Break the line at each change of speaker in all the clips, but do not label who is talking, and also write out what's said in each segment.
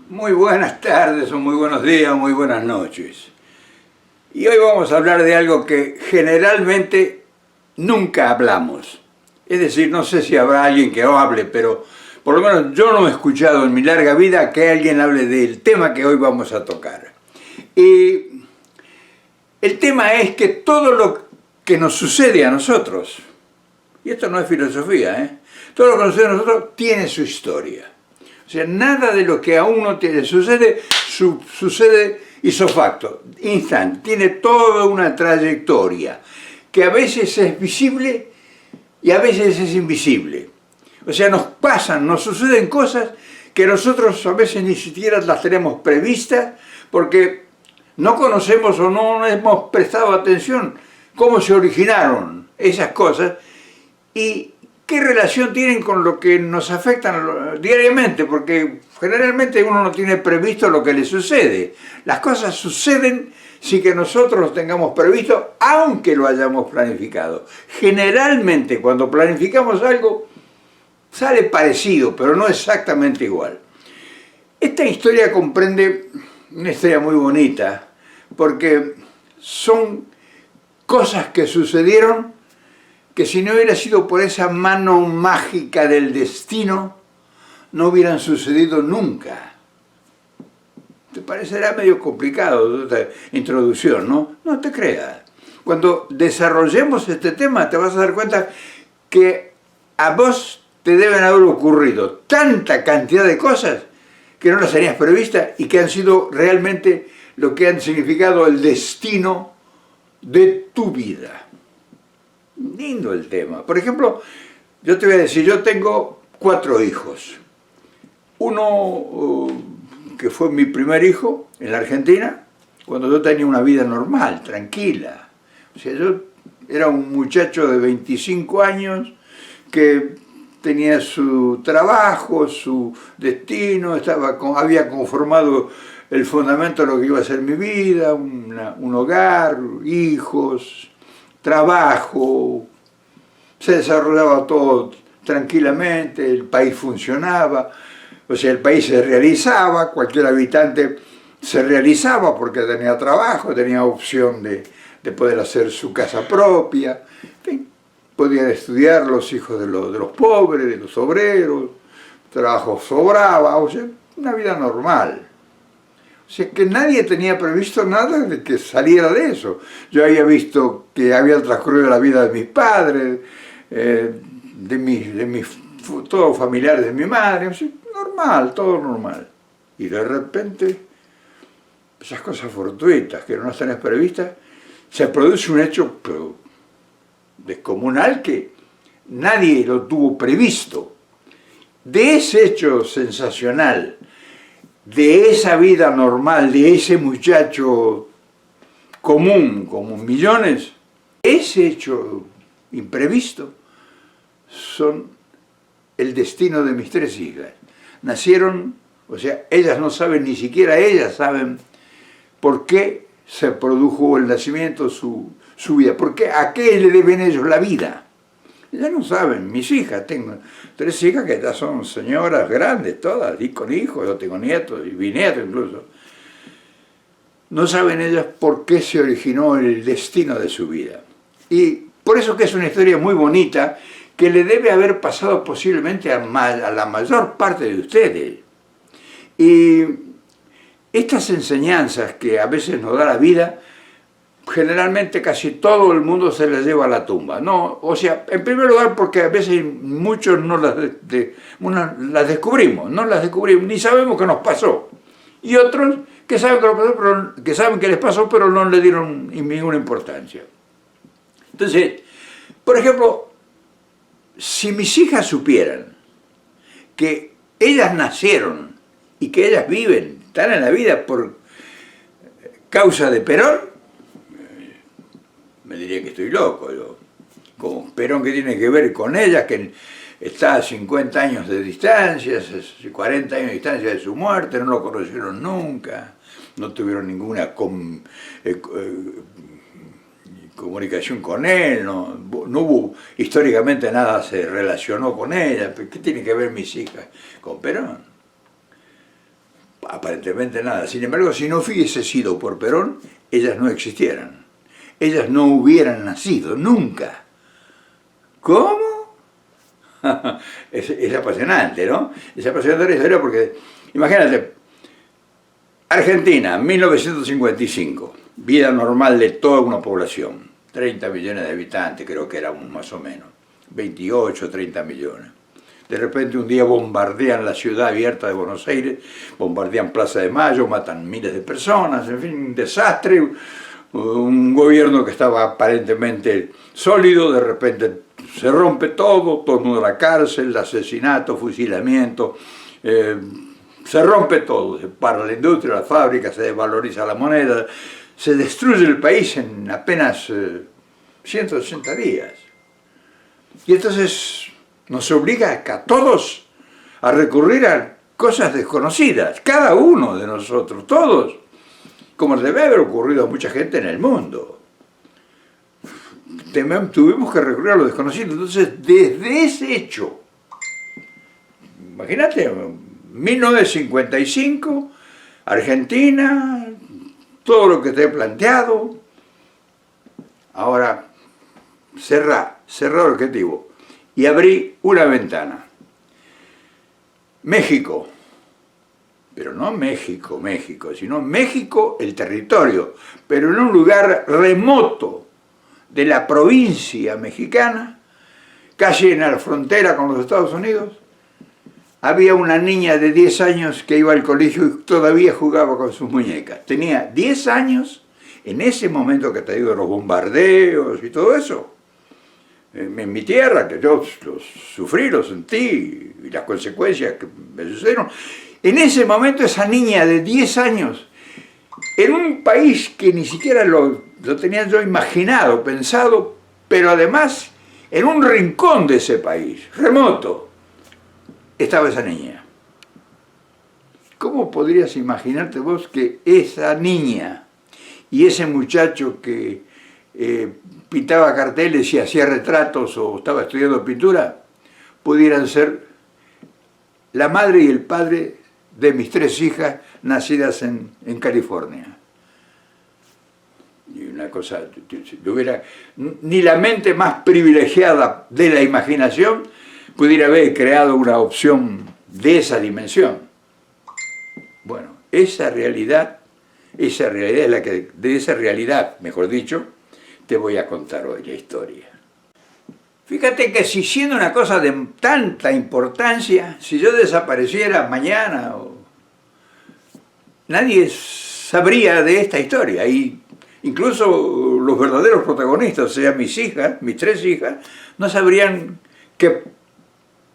Muy buenas tardes o muy buenos días o muy buenas noches. Y hoy vamos a hablar de algo que generalmente nunca hablamos. Es decir, no sé si habrá alguien que hable, pero por lo menos yo no he escuchado en mi larga vida que alguien hable del tema que hoy vamos a tocar. Y el tema es que todo lo que nos sucede a nosotros, y esto no es filosofía, todo lo que nos sucede a nosotros tiene su historia. O sea, nada de lo que a uno sucede ipso facto, instant, tiene toda una trayectoria que a veces es visible y a veces es invisible. O sea, nos suceden cosas que nosotros a veces ni siquiera las tenemos previstas porque no conocemos o no hemos prestado atención cómo se originaron esas cosas y qué relación tienen con lo que nos afectan diariamente, porque generalmente uno no tiene previsto lo que le sucede. Las cosas suceden sin que nosotros lo tengamos previsto, aunque lo hayamos planificado. Generalmente cuando planificamos algo, sale parecido, pero no exactamente igual. Esta historia comprende una historia muy bonita, porque son cosas que sucedieron que si no hubiera sido por esa mano mágica del destino, no hubieran sucedido nunca. Te parecerá medio complicado esta introducción, ¿no? No te creas. Cuando desarrollemos este tema te vas a dar cuenta que a vos te deben haber ocurrido tanta cantidad de cosas que no las tenías previstas y que han sido realmente lo que han significado el destino de tu vida. Lindo el tema. Por ejemplo, yo te voy a decir, yo tengo 4 hijos. Uno que fue mi primer hijo en la Argentina, cuando yo tenía una vida normal, tranquila. O sea, yo era un muchacho de 25 años que tenía su trabajo, su destino, había conformado el fundamento de lo que iba a ser mi vida, un hogar, hijos, trabajo, se desarrollaba todo tranquilamente, el país funcionaba, o sea, el país se realizaba, cualquier habitante se realizaba porque tenía trabajo, tenía opción de poder hacer su casa propia, en fin, podían estudiar los hijos de los pobres, de los obreros, trabajo sobraba, o sea, una vida normal. O sea, que nadie tenía previsto nada de que saliera de eso. Yo había visto que había transcurrido la vida de mis padres, de mis todos familiares de mi madre, o sea, normal, todo normal. Y de repente, esas cosas fortuitas que no las tenés previstas, se produce un hecho descomunal que nadie lo tuvo previsto. De ese hecho sensacional, de esa vida normal, de ese muchacho común, como millones, ese hecho imprevisto son el destino de mis 3 hijas. Nacieron, o sea, ellas no saben, ni siquiera ellas saben por qué se produjo el nacimiento, su vida, a qué le deben ellos la vida. Ya no saben, mis hijas, tengo 3 hijas que ya son señoras grandes, todas, y con hijos, yo tengo nietos, y bisnietos incluso. No saben ellas por qué se originó el destino de su vida. Y por eso que es una historia muy bonita, que le debe haber pasado posiblemente a la mayor parte de ustedes. Y estas enseñanzas que a veces nos da la vida, generalmente casi todo el mundo se las lleva a la tumba, ¿no? O sea, en primer lugar porque a veces muchos no las descubrimos, ni sabemos qué nos pasó. Y otros que saben que, que saben que les pasó, pero no le dieron ninguna importancia. Entonces, por ejemplo, si mis hijas supieran que ellas nacieron y que ellas viven, están en la vida por causa de Perón, me diría que estoy loco. Como Perón, que tiene que ver con ellas, que está a 50 años de distancia, 40 años de distancia de su muerte, no lo conocieron nunca, no tuvieron ninguna comunicación con él, no hubo históricamente nada, se relacionó con ella. ¿Qué tiene que ver mis hijas con Perón? Aparentemente nada. Sin embargo, si no hubiese sido por Perón, ellas no existieran. Ellas no hubieran nacido, nunca. ¿Cómo? Es apasionante, ¿no? Es apasionante la historia porque, imagínate, Argentina, 1955, vida normal de toda una población, 30 millones de habitantes, creo que éramos más o menos, 28, 30 millones. De repente un día bombardean la ciudad abierta de Buenos Aires, bombardean Plaza de Mayo, matan miles de personas, en fin, un desastre, un gobierno que estaba aparentemente sólido, de repente se rompe todo, todo el mundo a la cárcel, asesinato, fusilamiento, se rompe todo, se para la industria, la fábrica, se desvaloriza la moneda, se destruye el país en apenas 180 días. Y entonces nos obliga a todos a recurrir a cosas desconocidas, cada uno de nosotros, todos, como debe haber ocurrido a mucha gente en el mundo. Tuvimos que recurrir a lo desconocido. Entonces, desde ese hecho, imagínate, 1955, Argentina, todo lo que te he planteado, ahora cerrar el objetivo y abrí una ventana. México, pero no México, sino México, el territorio, pero en un lugar remoto de la provincia mexicana, casi en la frontera con los Estados Unidos, había una niña de 10 años que iba al colegio y todavía jugaba con sus muñecas. Tenía 10 años en ese momento que te digo de los bombardeos y todo eso. En mi tierra, que yo los sufrí, los sentí, y las consecuencias que me sucedieron. En ese momento esa niña de 10 años, en un país que ni siquiera lo tenía yo imaginado, pensado, pero además en un rincón de ese país, remoto, estaba esa niña. ¿Cómo podrías imaginarte vos que esa niña y ese muchacho que pintaba carteles y hacía retratos o estaba estudiando pintura, pudieran ser la madre y el padre de mis 3 hijas nacidas en California? Y una cosa, ni la mente más privilegiada de la imaginación pudiera haber creado una opción de esa dimensión. Bueno, esa realidad es la que, de esa realidad, mejor dicho, te voy a contar hoy la historia. Fíjate que si siendo una cosa de tanta importancia, si yo desapareciera mañana, nadie sabría de esta historia. Y incluso los verdaderos protagonistas, o sea, mis hijas, mis 3 hijas, no sabrían que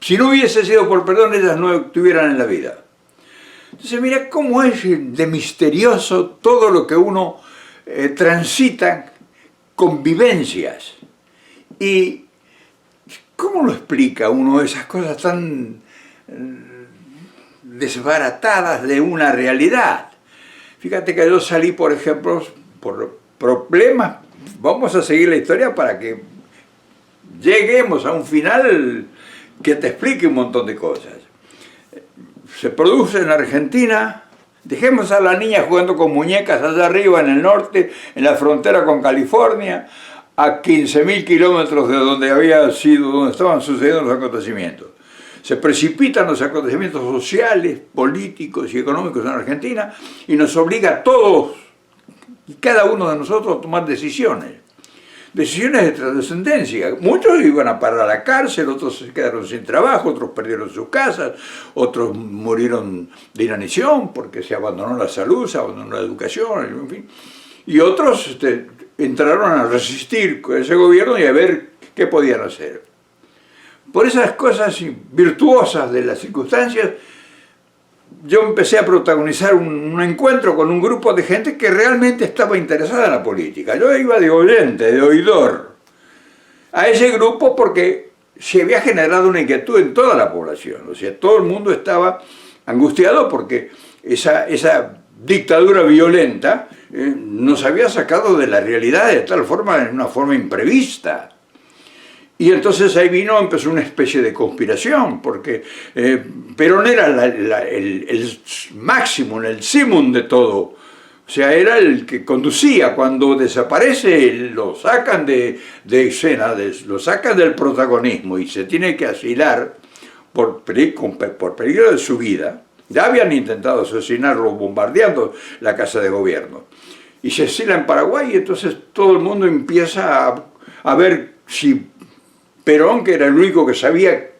si no hubiese sido por Perón, ellas no estuvieran en la vida. Entonces mira cómo es de misterioso todo lo que uno transita con vivencias. Y ¿cómo lo explica uno esas cosas tan desbaratadas de una realidad? Fíjate que yo salí, por ejemplo, por problemas, vamos a seguir la historia para que lleguemos a un final que te explique un montón de cosas. Se produce en Argentina, dejemos a la niña jugando con muñecas allá arriba en el norte, en la frontera con California, a 15.000 kilómetros de donde estaban sucediendo los acontecimientos. Se precipitan los acontecimientos sociales, políticos y económicos en Argentina y nos obliga a todos y cada uno de nosotros a tomar decisiones. Decisiones de trascendencia. Muchos iban a parar a la cárcel, otros se quedaron sin trabajo, otros perdieron sus casas, otros murieron de inanición porque se abandonó la salud, se abandonó la educación, en fin. Y otros entraron a resistir con ese gobierno y a ver qué podían hacer. Por esas cosas virtuosas de las circunstancias, yo empecé a protagonizar un encuentro con un grupo de gente que realmente estaba interesada en la política. Yo iba de oyente, de oidor, a ese grupo porque se había generado una inquietud en toda la población. O sea, todo el mundo estaba angustiado porque esa dictadura violenta nos había sacado de la realidad de tal forma, en una forma imprevista. Y entonces ahí empezó una especie de conspiración, porque Perón era el máximo, el simum de todo. O sea, era el que conducía. Cuando desaparece, lo sacan de escena, lo sacan del protagonismo y se tiene que asilar por peligro de su vida. Ya habían intentado asesinarlo bombardeando la Casa de Gobierno. Y se asila en Paraguay y entonces todo el mundo empieza a ver si Perón, que era el único que sabía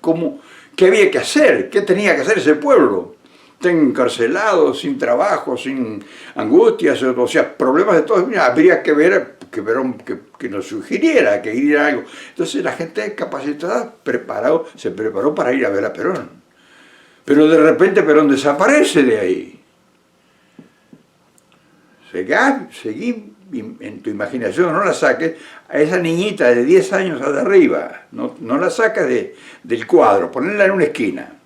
qué había que hacer, qué tenía que hacer ese pueblo. Están encarcelados, sin trabajo, sin angustias, o sea, problemas de todo. Habría que ver que Perón que nos sugiriera que ir a algo. Entonces la gente capacitada se preparó para ir a ver a Perón. Pero de repente Perón desaparece de ahí. Seguí en tu imaginación, no la saques a esa niñita de 10 años de arriba, no la sacas del cuadro, ponela en una esquina.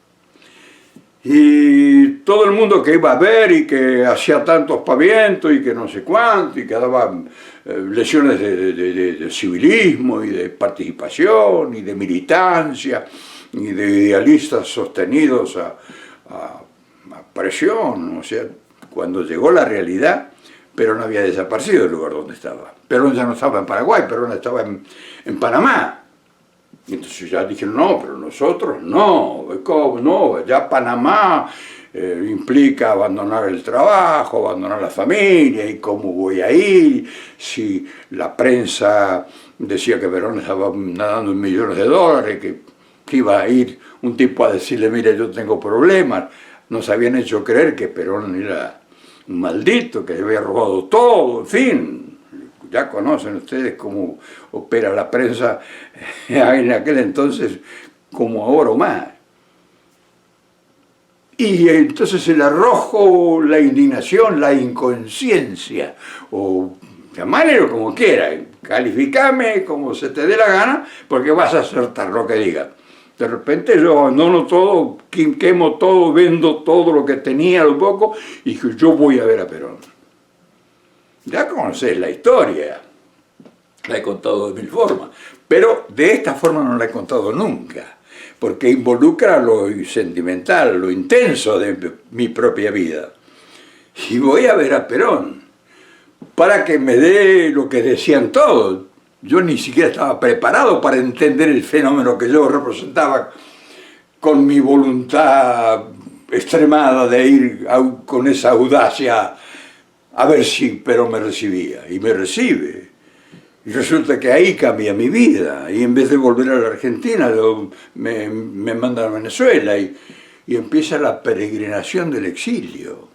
Y todo el mundo que iba a ver y que hacía tantos pavientos y que no sé cuánto, y que daba lecciones de civilismo y de participación y de militancia y de idealistas sostenidos a presión. O sea, cuando llegó la realidad, Perón había desaparecido del lugar donde estaba. Perón ya no estaba en Paraguay, Perón estaba en Panamá. Y entonces ya dijeron, no, pero nosotros no, ¿cómo no? Ya Panamá implica abandonar el trabajo, abandonar la familia, y cómo voy a ir, si la prensa decía que Perón estaba nadando en millones de dólares, que iba a ir un tipo a decirle, mire, yo tengo problemas. Nos habían hecho creer que Perón era un maldito, que había robado todo, en fin. Ya conocen ustedes cómo opera la prensa en aquel entonces, como ahora o más. Y entonces el arrojo, la indignación, la inconsciencia, o llamarlo como quiera, calificame como se te dé la gana, porque vas a acertar lo que diga. De repente yo abandono todo, quemo todo, vendo todo lo que tenía, lo poco, y dije, yo voy a ver a Perón. Ya conocés la historia, la he contado de mil formas, pero de esta forma no la he contado nunca, porque involucra lo sentimental, lo intenso de mi propia vida. Y voy a ver a Perón, para que me dé lo que decían todos. Yo ni siquiera estaba preparado para entender el fenómeno que yo representaba con mi voluntad extremada de ir con esa audacia a ver si Perón me recibía. Y me recibe. Y resulta que ahí cambia mi vida. Y en vez de volver a la Argentina, me mandan a Venezuela y empieza la peregrinación del exilio.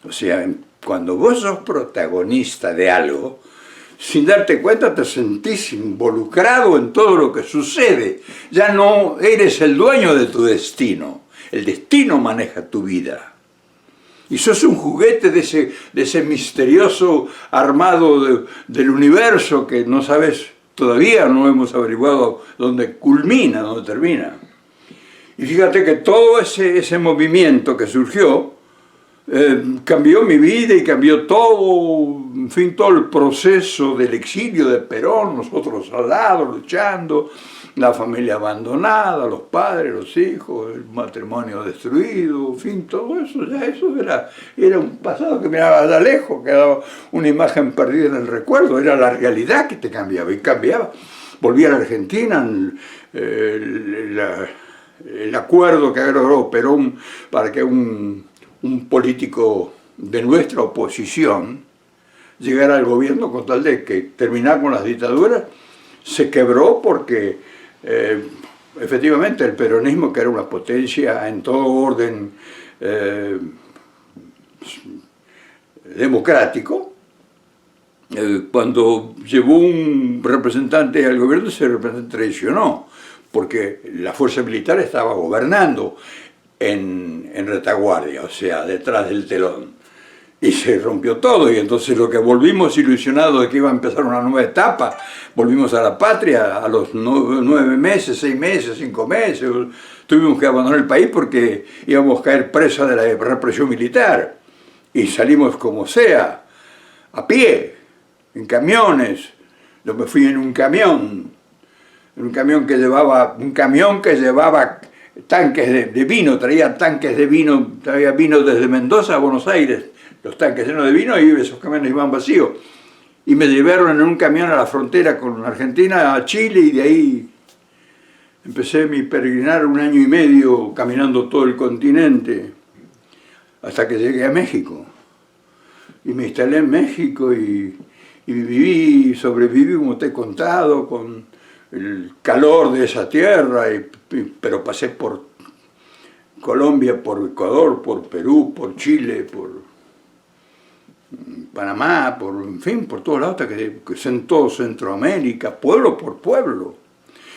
O sea, cuando vos sos protagonista de algo, sin darte cuenta te sentís involucrado en todo lo que sucede. Ya no eres el dueño de tu destino. El destino maneja tu vida. Y sos un juguete de ese misterioso armado del universo que no sabes, todavía no hemos averiguado dónde culmina, dónde termina. Y fíjate que todo ese movimiento que surgió cambió mi vida y cambió todo, en fin, todo el proceso del exilio de Perón, nosotros al lado luchando, la familia abandonada, los padres, los hijos, el matrimonio destruido, en fin, todo eso, ya eso era un pasado que miraba allá lejos, quedaba una imagen perdida en el recuerdo, era la realidad que te cambiaba, y cambiaba. Volví a la Argentina, el acuerdo que logró Perón para que un político de nuestra oposición llegara al gobierno con tal de que terminar con las dictaduras, se quebró porque efectivamente el peronismo, que era una potencia en todo orden democrático, cuando llevó un representante al gobierno, ese representante traicionó, porque la fuerza militar estaba gobernando en retaguardia, o sea, detrás del telón. Y se rompió todo, y entonces lo que volvimos ilusionados de que iba a empezar una nueva etapa, volvimos a la patria a los 9 meses, 6 meses, 5 meses, tuvimos que abandonar el país porque íbamos a caer presa de la represión militar, y salimos como sea, a pie, en camiones. Yo me fui en un camión un camión que llevaba tanques de vino, traía tanques de vino, traía vino desde Mendoza a Buenos Aires, los tanques llenos de vino, y esos camiones iban vacíos. Y me llevaron en un camión a la frontera con Argentina, a Chile, y de ahí empecé mi peregrinar 1 año y medio caminando todo el continente, hasta que llegué a México. Y me instalé en México y sobreviví, como te he contado, con el calor de esa tierra, pero pasé por Colombia, por Ecuador, por Perú, por Chile, por Panamá, en fin, por todos lados, hasta que en todo Centroamérica, pueblo por pueblo.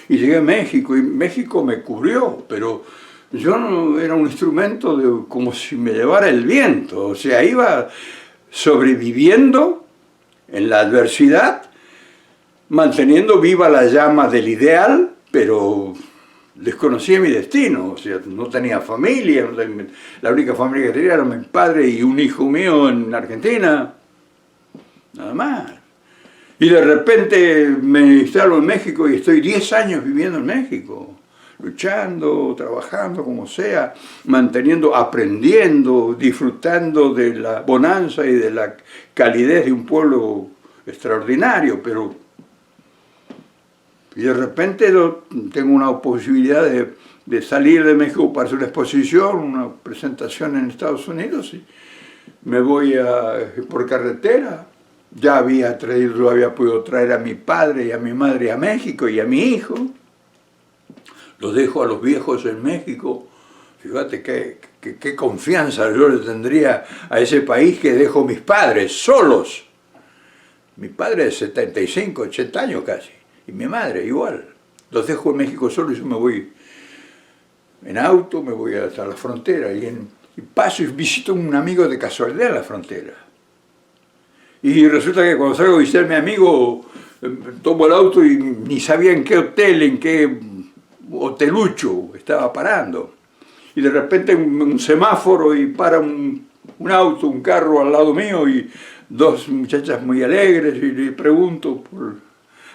Y llegué a México, y México me cubrió, pero yo no era un instrumento como si me llevara el viento, o sea, iba sobreviviendo en la adversidad, manteniendo viva la llama del ideal, pero desconocía mi destino, o sea, no tenía familia, la única familia que tenía era mi padre y un hijo mío en Argentina, nada más. Y de repente me instalo en México y estoy 10 años viviendo en México, luchando, trabajando como sea, manteniendo, aprendiendo, disfrutando de la bonanza y de la calidez de un pueblo extraordinario, y de repente tengo una posibilidad de salir de México para hacer una exposición, una presentación en Estados Unidos, y me voy por carretera. Ya había podido traer a mi padre y a mi madre a México y a mi hijo. Los dejo a los viejos en México. Fíjate qué confianza yo le tendría a ese país, que dejo mis padres solos. Mi padre de 75, 80 años casi. Y mi madre igual. Los dejo en México solos y yo me voy en auto, me voy hasta la frontera. Y paso y visito a un amigo de casualidad en la frontera. Y resulta que cuando salgo a visitar a mi amigo, tomo el auto y ni sabía en qué hotel, en qué hotelucho estaba parando. Y de repente un semáforo y para un auto, un carro al lado mío, y 2 muchachas muy alegres, y le pregunto por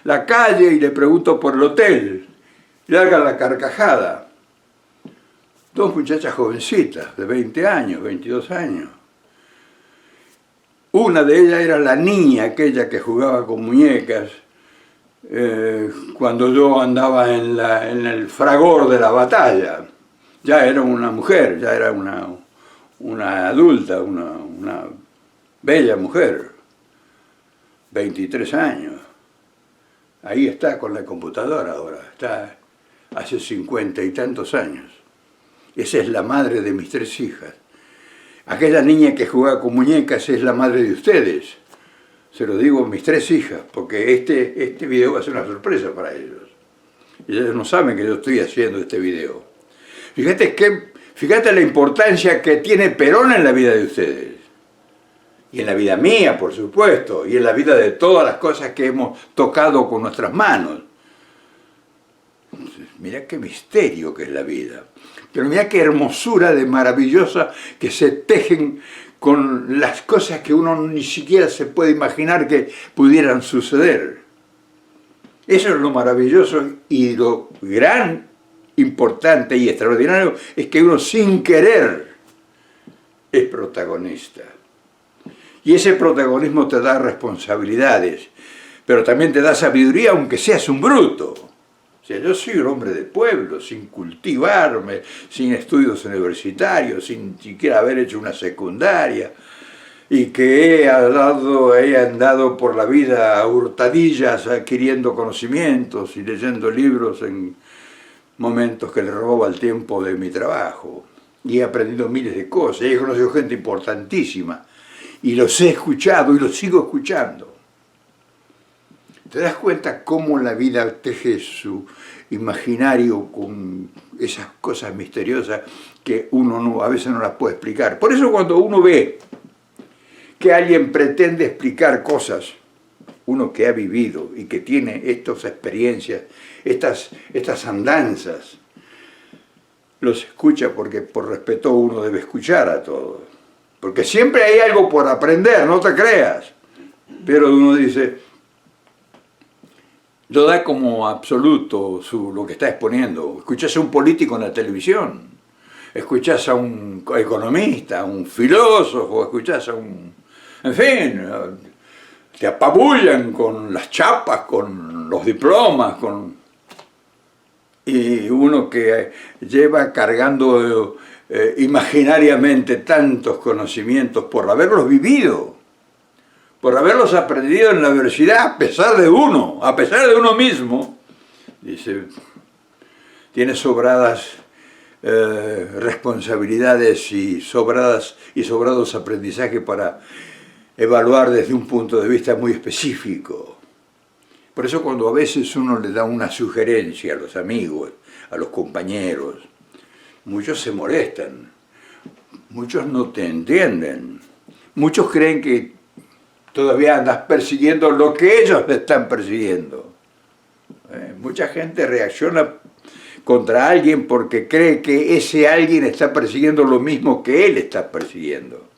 la calle y le pregunto por el hotel. Y larga la carcajada. 2 muchachas jovencitas, de 20 años, 22 años. Una de ellas era la niña aquella que jugaba con muñecas cuando yo andaba en el fragor de la batalla. Ya era una mujer, ya era una adulta, una bella mujer, 23 años. Ahí está con la computadora ahora, está hace 50 y tantos años. Esa es la madre de mis 3 hijas. Aquella niña que jugaba con muñecas es la madre de ustedes. Se lo digo a mis 3 hijas, porque este video va a ser una sorpresa para ellos. Ellos no saben que yo estoy haciendo este video. Fíjate la importancia que tiene Perón en la vida de ustedes. Y en la vida mía, por supuesto, y en la vida de todas las cosas que hemos tocado con nuestras manos. Entonces, mirá qué misterio que es la vida. Pero mirá qué hermosura de maravillosa que se tejen con las cosas que uno ni siquiera se puede imaginar que pudieran suceder. Eso es lo maravilloso, y lo gran, importante y extraordinario es que uno sin querer es protagonista. Y ese protagonismo te da responsabilidades, pero también te da sabiduría, aunque seas un bruto. O sea, yo soy un hombre de pueblo, sin cultivarme, sin estudios universitarios, sin siquiera haber hecho una secundaria, y que he andado por la vida a hurtadillas, adquiriendo conocimientos y leyendo libros en momentos que le robaba el tiempo de mi trabajo. Y he aprendido miles de cosas, y he conocido gente importantísima, y los he escuchado y los sigo escuchando. ¿Te das cuenta cómo la vida teje su imaginario con esas cosas misteriosas que uno a veces no las puede explicar? Por eso cuando uno ve que alguien pretende explicar cosas, uno que ha vivido y que tiene estas experiencias, estas andanzas, los escucha porque por respeto uno debe escuchar a todos. Porque siempre hay algo por aprender, no te creas. Pero uno dice, lo da como absoluto lo que está exponiendo. Escuchás a un político en la televisión, escuchás a un economista, a un filósofo, escuchás a un... En fin, te apabullan con las chapas, con los diplomas, y uno que lleva cargando imaginariamente tantos conocimientos por haberlos vivido, por haberlos aprendido en la universidad, a pesar de uno mismo, dice, tiene sobradas responsabilidades y sobrados aprendizajes para evaluar desde un punto de vista muy específico. Por eso cuando a veces uno le da una sugerencia a los amigos, a los compañeros, muchos se molestan, muchos no te entienden, muchos creen que todavía andas persiguiendo lo que ellos te están persiguiendo. Mucha gente reacciona contra alguien porque cree que ese alguien está persiguiendo lo mismo que él está persiguiendo.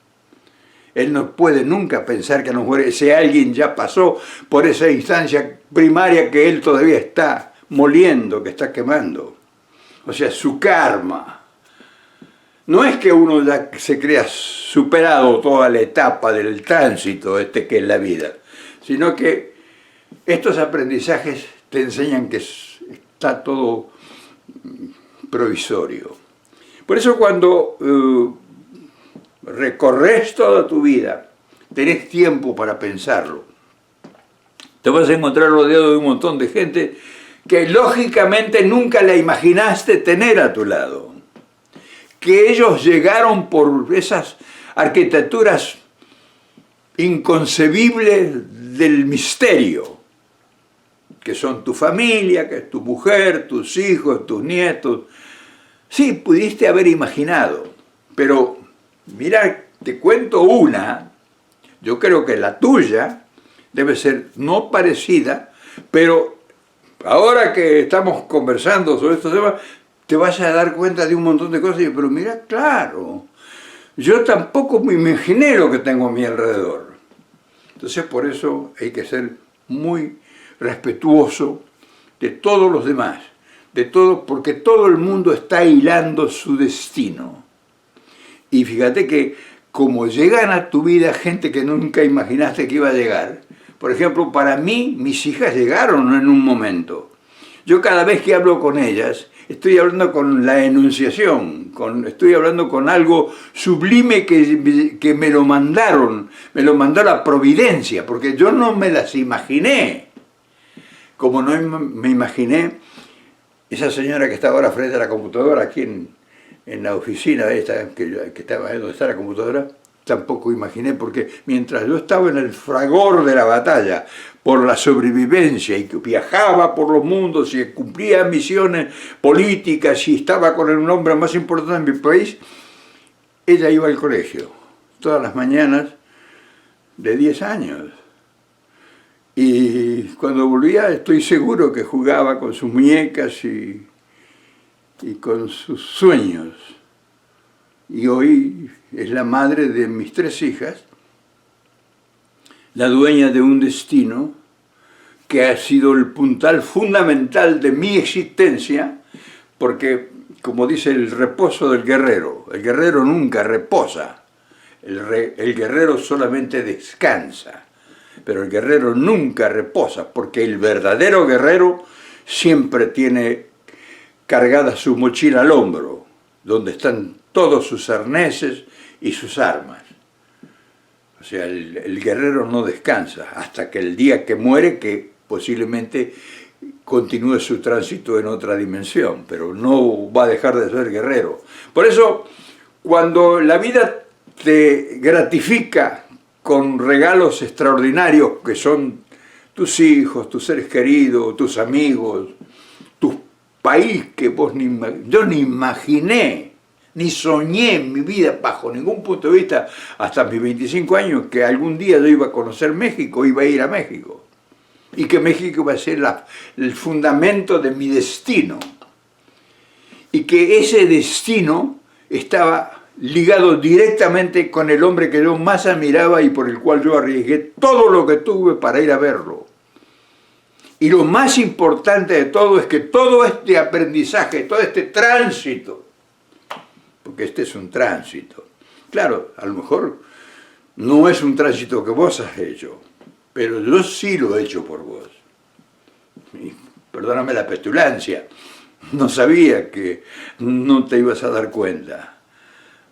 Él no puede nunca pensar que a lo mejor ese alguien ya pasó por esa instancia primaria que él todavía está moliendo, que está quemando. O sea, su karma. No es que uno ya se crea superado toda la etapa del tránsito que es la vida, sino que estos aprendizajes te enseñan que está todo provisorio. Por eso cuando recorres toda tu vida, tenés tiempo para pensarlo, te vas a encontrar rodeado de un montón de gente que lógicamente nunca la imaginaste tener a tu lado, que ellos llegaron por esas arquitecturas inconcebibles del misterio, que son tu familia, que es tu mujer, tus hijos, tus nietos. Sí, pudiste haber imaginado, pero mira, te cuento una, yo creo que la tuya debe ser no parecida, pero ahora que estamos conversando sobre estos temas, te vas a dar cuenta de un montón de cosas, pero mira, claro, yo tampoco me imaginé lo que tengo a mi alrededor. Entonces por eso hay que ser muy respetuoso de todos los demás, de todo, porque todo el mundo está hilando su destino. Y fíjate que como llegan a tu vida gente que nunca imaginaste que iba a llegar, por ejemplo, para mí, mis hijas llegaron en un momento. Yo cada vez que hablo con ellas, estoy hablando con la enunciación, estoy hablando con algo sublime que me lo mandó la providencia, porque yo no me las imaginé. Como no me imaginé esa señora que está ahora frente a la computadora aquí en la oficina esta, que estaba donde está la computadora, tampoco imaginé, porque mientras yo estaba en el fragor de la batalla por la sobrevivencia y que viajaba por los mundos y cumplía misiones políticas y estaba con el hombre más importante de mi país, ella iba al colegio todas las mañanas de 10 años. Y cuando volvía estoy seguro que jugaba con sus muñecas y con sus sueños. Y hoy es la madre de mis 3 hijas, la dueña de un destino que ha sido el puntal fundamental de mi existencia, porque, como dice el reposo del guerrero, el guerrero nunca reposa, el guerrero solamente descansa, pero el guerrero nunca reposa, porque el verdadero guerrero siempre tiene cargada su mochila al hombro, donde están todos sus arneses y sus armas. O sea, el guerrero no descansa hasta que el día que muere, que posiblemente continúe su tránsito en otra dimensión, pero no va a dejar de ser guerrero. Por eso, cuando la vida te gratifica con regalos extraordinarios que son tus hijos, tus seres queridos, tus amigos, tu país que yo ni imaginé, ni soñé en mi vida bajo ningún punto de vista hasta mis 25 años que algún día yo iba a conocer México, iba a ir a México. Y que México iba a ser el fundamento de mi destino. Y que ese destino estaba ligado directamente con el hombre que yo más admiraba y por el cual yo arriesgué todo lo que tuve para ir a verlo. Y lo más importante de todo es que todo este aprendizaje, todo este tránsito, porque este es un tránsito, claro, a lo mejor no es un tránsito que vos has hecho, pero yo sí lo he hecho por vos. Y perdóname la petulancia, no sabía que no te ibas a dar cuenta.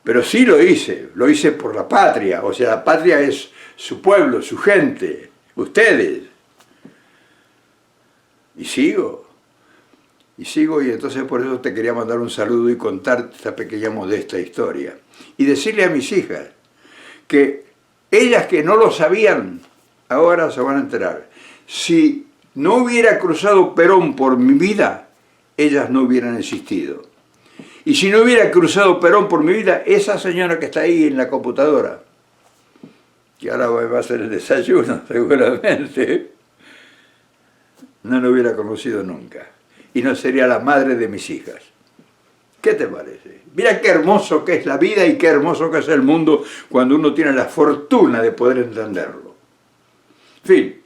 Pero sí lo hice por la patria, o sea, la patria es su pueblo, su gente, ustedes. Y sigo, y entonces por eso te quería mandar un saludo y contarte esta pequeña modesta historia. Y decirle a mis hijas que ellas que no lo sabían, ahora se van a enterar. Si no hubiera cruzado Perón por mi vida, ellas no hubieran existido. Y si no hubiera cruzado Perón por mi vida, esa señora que está ahí en la computadora, que ahora va a hacer el desayuno seguramente, no lo hubiera conocido nunca. Y no sería la madre de mis hijas. ¿Qué te parece? Mira qué hermoso que es la vida y qué hermoso que es el mundo cuando uno tiene la fortuna de poder entenderlo. En fin,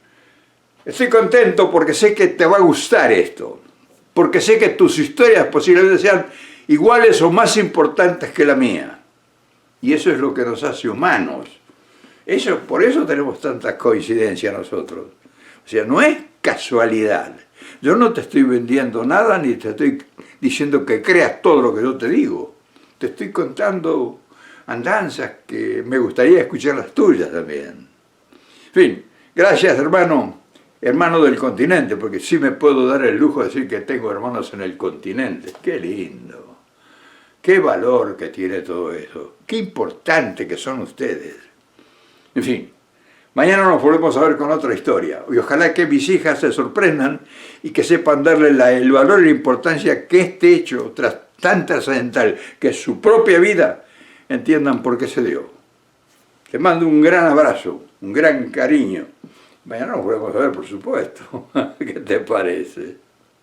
estoy contento porque sé que te va a gustar esto. Porque sé que tus historias posiblemente sean iguales o más importantes que la mía. Y eso es lo que nos hace humanos. Por eso tenemos tantas coincidencias nosotros. O sea, no es casualidad. Yo no te estoy vendiendo nada ni te estoy diciendo que creas todo lo que yo te digo. Te estoy contando andanzas que me gustaría escuchar las tuyas también. En fin, gracias hermano del continente, porque sí me puedo dar el lujo de decir que tengo hermanos en el continente. Qué lindo, qué valor que tiene todo eso, qué importante que son ustedes. En fin. Mañana nos volvemos a ver con otra historia. Y ojalá que mis hijas se sorprendan y que sepan darle el valor y la importancia que este hecho, tan trascendental, que es su propia vida, entiendan por qué se dio. Te mando un gran abrazo, un gran cariño. Mañana nos volvemos a ver, por supuesto. ¿Qué te parece?